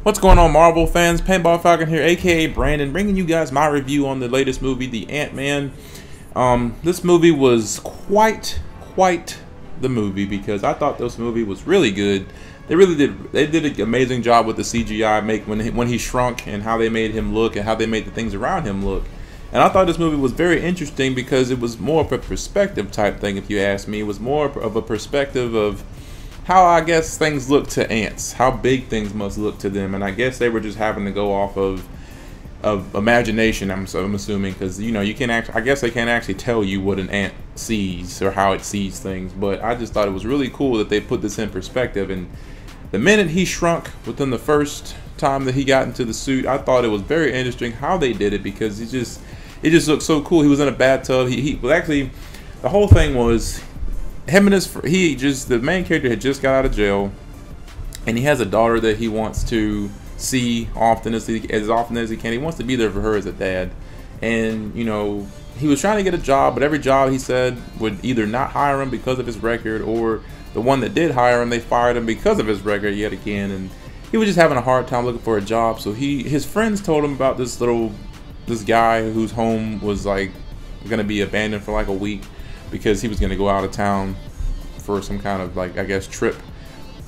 What's going on, Marvel fans? Paintball Falcon here, aka Brandon, bringing you guys my review on the latest movie, The Ant-Man. This movie was quite the movie because I thought this movie was really good. They did an amazing job with the CGI when he shrunk and how they made him look and how they made the things around him look. And I thought this movie was very interesting because it was more of a perspective type thing, if you ask me. It was more of a perspective of how I guess things look to ants, how big things must look to them, and I guess they were just having to go off of imagination. I'm assuming, because you can I guess they can't actually tell you what an ant sees or how it sees things. But I just thought it was really cool that they put this in perspective. And the minute he shrunk within the first time that he got into the suit, I thought it was very interesting how they did it because it just looked so cool. He was in a bathtub. He well, actually, the whole thing was him and the main character had just got out of jail, and he has a daughter that he wants to see as often as he can. He wants to be there for her as a dad, and he was trying to get a job, but every job he said would either not hire him because of his record, or the one that did hire him, they fired him because of his record yet again. And he was just having a hard time looking for a job. So his friends told him about this guy whose home was like gonna be abandoned for like a week because he was gonna go out of town for some kind of, like, I guess, trip.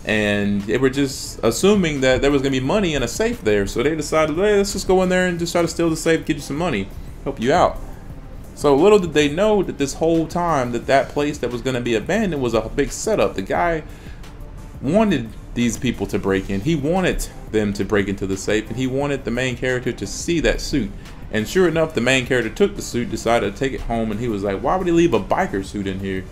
And they were just assuming that there was gonna be money in a safe there, so they decided, hey, let's just go in there and just try to steal the safe, get you some money, help you out. So little did they know that this whole time that place that was gonna be abandoned was a big setup. The guy wanted these people to break in. He wanted them to break into the safe, and he wanted the main character to see that suit. And sure enough, the main character took the suit, decided to take it home, and he was like, why would he leave a biker suit in here?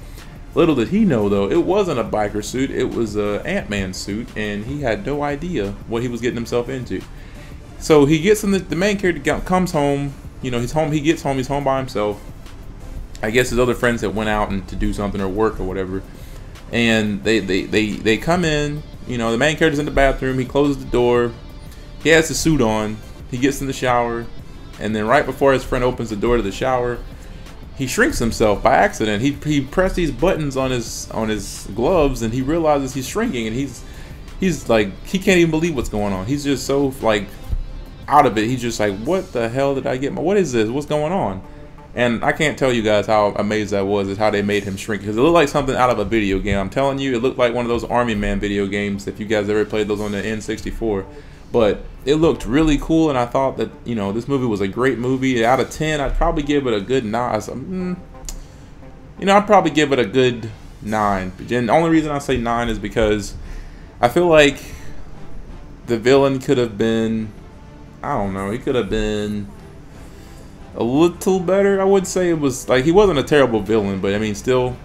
Little did he know, though, it wasn't a biker suit, it was a Ant-Man suit, and he had no idea what he was getting himself into. So he gets in the main character comes home, he's home, he's home by himself. I guess his other friends that went out and to do something or work or whatever. And they come in, the main character's in the bathroom, he closes the door, he has the suit on, he gets in the shower, and then right before his friend opens the door to the shower, he shrinks himself by accident. He pressed these buttons on his gloves, and he realizes he's shrinking, and he's like, he can't even believe what's going on. He's just so like out of it. He's just like, what the hell did I get? What is this? What's going on? And I can't tell you guys how amazed I was at how they made him shrink, because it looked like something out of a video game. I'm telling you, it looked like one of those Army Man video games, if you guys ever played those on the N64. But it looked really cool, and I thought that, this movie was a great movie. Out of 10, I'd probably give it a good 9. I'd probably give it a good 9. And the only reason I say 9 is because I feel like the villain could have been, I don't know, he could have been a little better. I would say it was like, he wasn't a terrible villain, but I mean, still,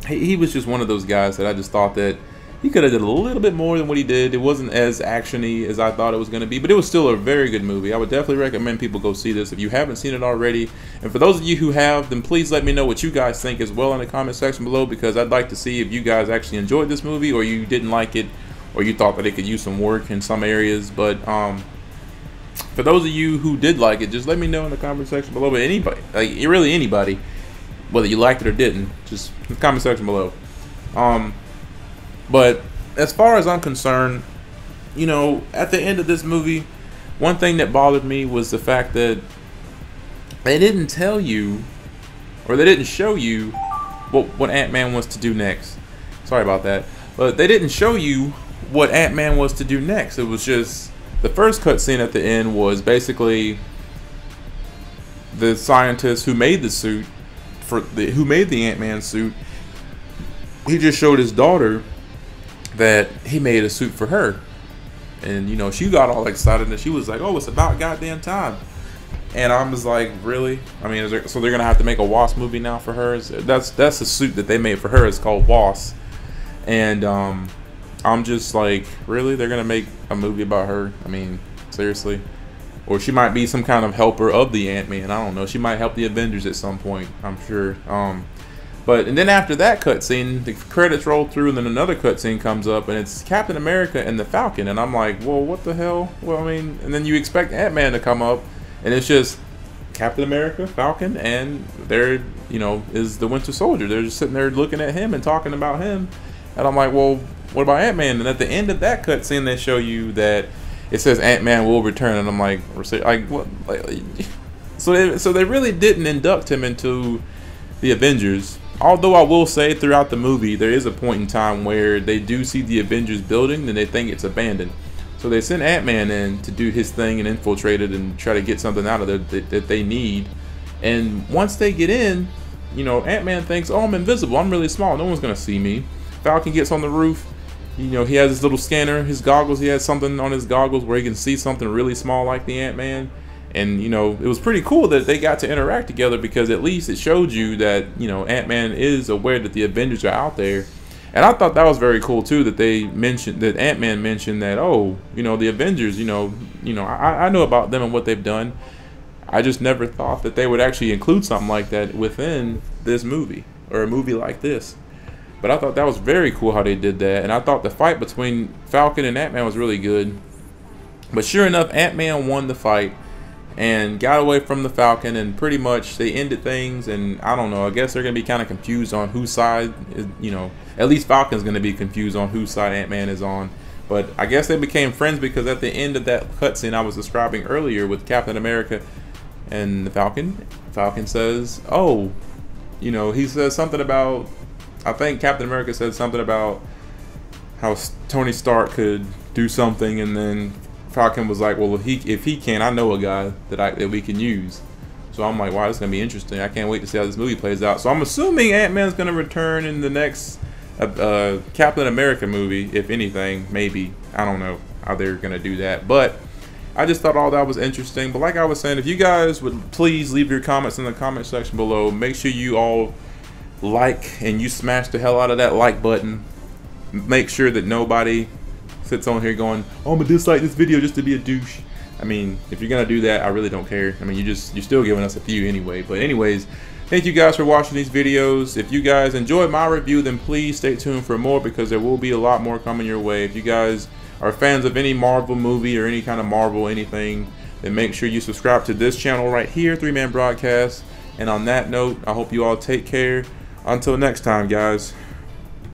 he was just one of those guys that I just thought that he could have did a little bit more than what he did. It wasn't as action-y as I thought it was going to be, but it was still a very good movie. I would definitely recommend people go see this if you haven't seen it already. And for those of you who have, then please let me know what you guys think as well in the comment section below, because I'd like to see if you guys actually enjoyed this movie, or you didn't like it, or you thought that it could use some work in some areas. But for those of you who did like it, just let me know in the comment section below. But anybody, like really anybody, whether you liked it or didn't, just in the comment section below. But as far as I'm concerned, at the end of this movie, one thing that bothered me was the fact that they didn't tell you, or they didn't show you what Ant-Man was to do next. Sorry about that. But they didn't show you what Ant-Man was to do next. It was just, the first cutscene at the end was basically the scientist who made the suit, who made the Ant-Man suit. He just showed his daughter that he made a suit for her, and she got all excited, and she was like, oh, it's about goddamn time. And I was like, really? I mean, so they're gonna have to make a Wasp movie now for her? That's the suit that they made for her. It's called Wasp. And I'm just like, really? They're gonna make a movie about her? I mean, seriously? Or she might be some kind of helper of the Ant-Man. I don't know. She might help the Avengers at some point, I'm sure. And then after that cutscene, the credits roll through, and then another cutscene comes up, and it's Captain America and the Falcon, and I'm like, well, what the hell? Well, I mean, and then you expect Ant-Man to come up, and it's just Captain America, Falcon, and there, is the Winter Soldier. They're just sitting there looking at him and talking about him, and I'm like, well, what about Ant-Man? And at the end of that cutscene, they show you that it says Ant-Man will return, and I'm like what? So they really didn't induct him into the Avengers. Although I will say throughout the movie there is a point in time where they do see the Avengers building and they think it's abandoned. So they send Ant-Man in to do his thing and infiltrate it and try to get something out of there that they need. And once they get in, you know, Ant-Man thinks, oh, I'm invisible, I'm really small, no one's gonna see me. Falcon gets on the roof, you know, he has his little scanner, his goggles, he has something on his goggles where he can see something really small like the Ant-Man. And, you know, it was pretty cool that they got to interact together, because at least it showed you that, you know, Ant-Man is aware that the Avengers are out there. And I thought that was very cool too, that they mentioned, that Ant-Man mentioned that, oh, you know, the Avengers, you know, I know about them and what they've done. I just never thought that they would actually include something like that within this movie, or a movie like this. But I thought that was very cool how they did that. And I thought the fight between Falcon and Ant-Man was really good. But sure enough, Ant-Man won the fight and got away from the Falcon, and pretty much they ended things. And I don't know, I guess they're gonna be kind of confused on whose side is, you know, at least Falcon's gonna be confused on whose side Ant-Man is on. But I guess they became friends, because at the end of that cutscene I was describing earlier with Captain America and the Falcon says, oh, you know, he says something about, I think Captain America said something about how Tony Stark could do something, and then Falcon was like, well, if he can, I know a guy that we can use. So I'm like, wow, this is gonna be interesting. I can't wait to see how this movie plays out. So I'm assuming Ant-Man's gonna return in the next Captain America movie, if anything. Maybe, I don't know how they're gonna do that, but I just thought all that was interesting. But like I was saying, if you guys would please leave your comments in the comment section below. Make sure you all like, and you smash the hell out of that like button. Make sure that nobody sits on here going, oh, I'm gonna dislike this video just to be a douche. I mean, if you're gonna do that, I really don't care. I mean, you're still giving us a few anyway. But anyways, thank you guys for watching these videos. If you guys enjoyed my review, then please stay tuned for more, because there will be a lot more coming your way. If you guys are fans of any Marvel movie or any kind of Marvel anything, then make sure you subscribe to this channel right here, 3 Man Broadcast. And on that note, I hope you all take care. Until next time, guys.